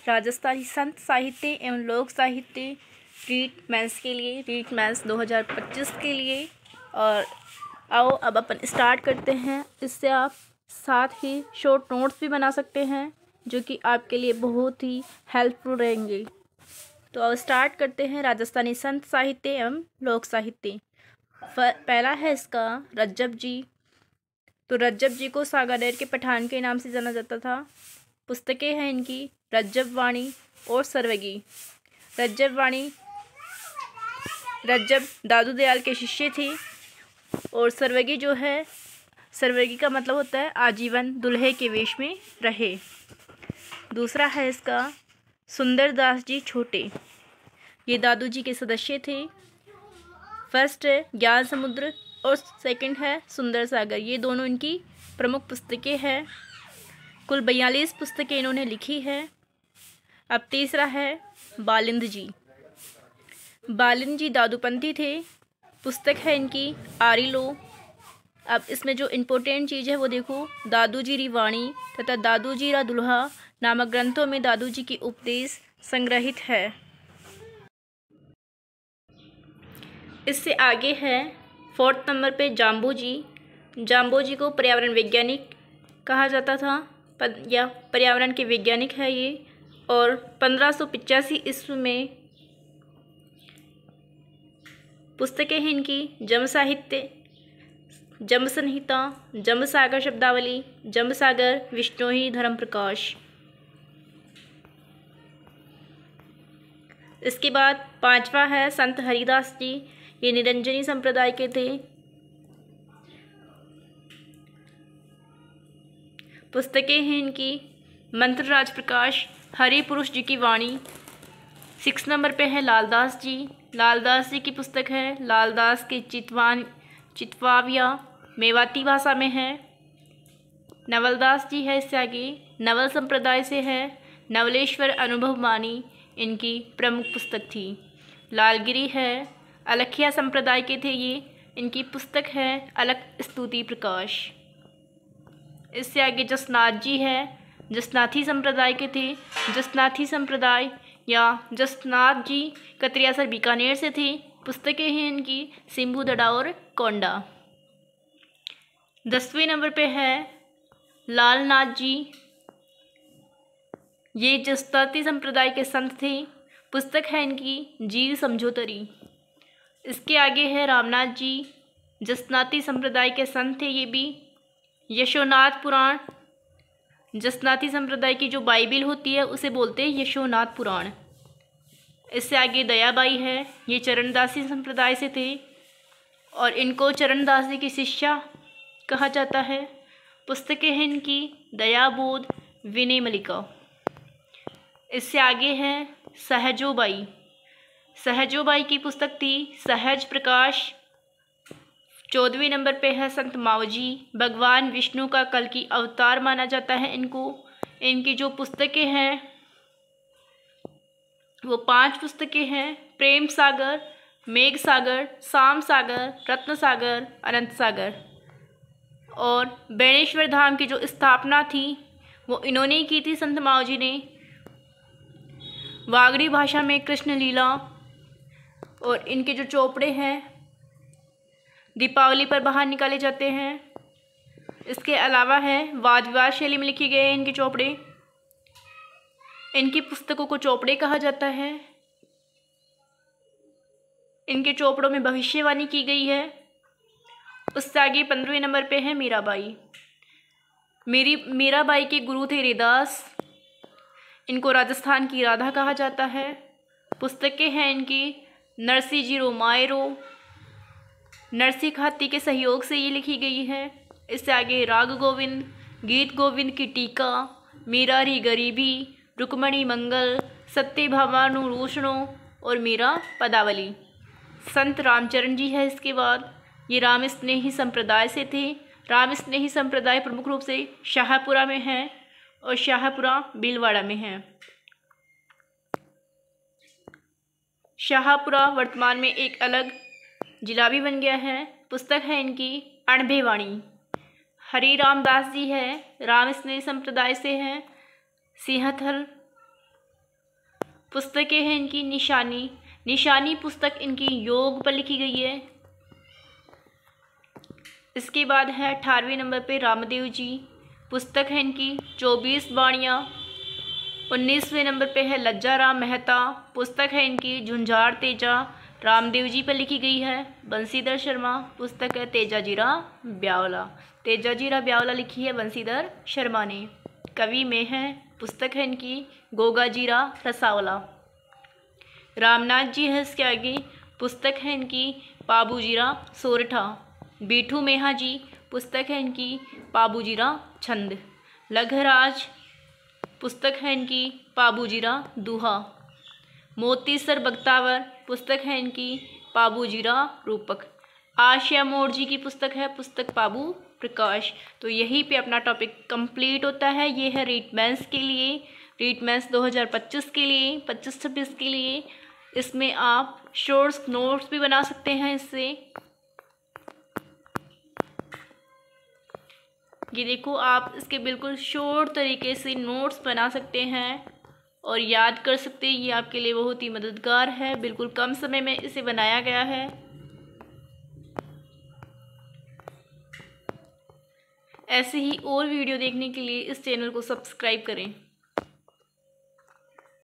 राजस्थानी संत साहित्य एवं लोक साहित्य रीट मेंस के लिए, रीट मेंस 2025 के लिए। और आओ अब अपन स्टार्ट करते हैं। इससे आप साथ ही शॉर्ट नोट्स भी बना सकते हैं जो कि आपके लिए बहुत ही हेल्पफुल रहेंगे। तो अब स्टार्ट करते हैं राजस्थानी संत साहित्य एवं लोक साहित्य। पहला है इसका रज्जब जी। तो रज्जब जी को सागानेर के पठान के नाम से जाना जाता था। पुस्तकें हैं इनकी रज्जब वाणी और सर्वगी। रज्जब दादू दयाल के शिष्य थे और सर्वगी जो है, सर्वगी का मतलब होता है आजीवन दुल्हे के वेश में रहे। दूसरा है इसका सुंदर दास जी छोटे। ये दादू जी के सदस्य थे। फर्स्ट है ज्ञान समुद्र और सेकंड है सुंदर सागर। ये दोनों इनकी प्रमुख पुस्तकें हैं। कुल 42 पुस्तकें इन्होंने लिखी है। अब तीसरा है बालिंद जी। बालिंद जी दादूपंथी थे। पुस्तक है इनकी आरिलो। अब इसमें जो इम्पोर्टेंट चीज़ है वो देखो, दादू जी री वाणी तथा दादू जी रा दुल्हा नामक ग्रंथों में दादू जी की उपदेश संग्रहित है। इससे आगे है 4th नंबर पे जाम्बू जी। जाम्बू जी को पर्यावरण वैज्ञानिक कहा जाता था या पर्यावरण के वैज्ञानिक है ये। और 1585 ईस्वी में पुस्तकें हैं इनकी जम साहित्य, जम संहिता, जम सागर शब्दावली, जम सागर, विष्णोही धर्म प्रकाश। इसके बाद 5वां है संत हरिदास जी। ये निरंजनी संप्रदाय के थे। पुस्तकें हैं इनकी मंत्र राज प्रकाश, हरि पुरुष जी की वाणी। 6 नंबर पे है लालदास जी। लालदास जी की पुस्तक है लालदास के चितवाविया, मेवाती भाषा में है। नवलदास जी है इससे आगे, नवल संप्रदाय से है। नवलेश्वर अनुभव मानी इनकी प्रमुख पुस्तक थी। लालगिरी है, अलखिया संप्रदाय के थे ये। इनकी पुस्तक है अलख स्तुति प्रकाश। इससे आगे जसनाथ जी है, जसनाथी संप्रदाय के थे। जसनाथी संप्रदाय या जसनाथ जी कतरियासर बीकानेर से थे। पुस्तकें हैं इनकी सिंबू दड़ा और कोंडा। 10वें नंबर पे है लालनाथ जी। ये जसनाथी संप्रदाय के संत थे। पुस्तक है इनकी जीव समझोतरी। इसके आगे है रामनाथ जी। जसनाथी संप्रदाय के संत थे ये भी। यशोनाथ पुराण, जसनाथी संप्रदाय की जो बाइबिल होती है उसे बोलते हैं यशोनाथ पुराण। इससे आगे दयाबाई है। ये चरणदासी संप्रदाय से थे और इनको चरणदासी की शिष्या कहा जाता है। पुस्तकें हैं इनकी दयाबोध, विनय मलिका। इससे आगे है सहजोबाई। सहजोबाई की पुस्तक थी सहज प्रकाश। 14वें नंबर पे है संत मावजी। भगवान विष्णु का कल की अवतार माना जाता है इनको। इनकी जो पुस्तकें हैं वो 5 पुस्तकें हैं प्रेम सागर, मेघ सागर, शाम सागर, रत्न सागर, अनंत सागर। और बेणेश्वर धाम की जो स्थापना थी वो इन्होंने ही की थी, संत मावजी ने। वागड़ी भाषा में कृष्ण लीला। और इनके जो चोपड़े हैं दीपावली पर बाहर निकाले जाते हैं। इसके अलावा है वाद विवाद शैली में लिखे गए हैं इनके चोपड़े। इनकी पुस्तकों को चोपड़े कहा जाता है। इनके चोपड़ों में भविष्यवाणी की गई है। उससे आगे 15वें नंबर पे है मीराबाई। मीराबाई के गुरु थे रैदास। इनको राजस्थान की राधा कहा जाता है। पुस्तकें हैं इनकी नरसी जी रोमायरो। नरसी खाती के सहयोग से ये लिखी गई है। इससे आगे राग गोविंद, गीत गोविंद की टीका, मीरारी गरीबी, रुक्मणी मंगल, सत्य भावानुरोषणों और मीरा पदावली। संत रामचरण जी है इसके बाद। ये राम स्नेही संप्रदाय से थे। राम स्नेही संप्रदाय प्रमुख रूप से शाहपुरा में है और शाहपुरा भीलवाड़ा में है। शाहपुरा वर्तमान में एक अलग जिला भी बन गया है। पुस्तक है इनकी अणभेवाणी। हरि रामदास जी है, राम स्नेही संप्रदाय से हैं। सिंहथल पुस्तकें हैं इनकी निशानी। निशानी पुस्तक इनकी योग पर लिखी गई है। इसके बाद है 18वें नंबर पे रामदेव जी, पुस्तक है इनकी 24 बाणियाँ। 19वें नंबर पे है लज्जा राम मेहता, पुस्तक है इनकी झुंझार तेजा, रामदेव जी पर लिखी गई है। बंसीधर शर्मा, पुस्तक है तेजाजीरा ब्यावला। तेजाजीरा ब्यावला लिखी है बंसीधर शर्मा ने। कवि में है, पुस्तक है इनकी गोगाजीरा रसावला। रामनाथ जी है इसके आगे, पुस्तक है इनकी पाबूजीरा सोरठा। बीठू मेहा जी, पुस्तक है इनकी पाबूजीरा छंद। लघराज, पुस्तक है इनकी पाबूजीरा दूहा। मोतीसर बख्तावर, पुस्तक है इनकी पाबूजीरा रूपक। आशिया मोड़ जी की पुस्तक है, पुस्तक पाबू प्रकाश। तो यहीं पे अपना टॉपिक कंप्लीट होता है। ये है रीट मेंस के लिए, रीट मेंस 2025 के लिए, 25-26 के लिए। इसमें आप शॉर्ट्स नोट्स भी बना सकते हैं इससे। ये देखो, आप इसके बिल्कुल शॉर्ट तरीके से नोट्स बना सकते हैं और याद कर सकते हैं। ये आपके लिए बहुत ही मददगार है। बिल्कुल कम समय में इसे बनाया गया है। ऐसे ही और वीडियो देखने के लिए इस चैनल को सब्सक्राइब करें।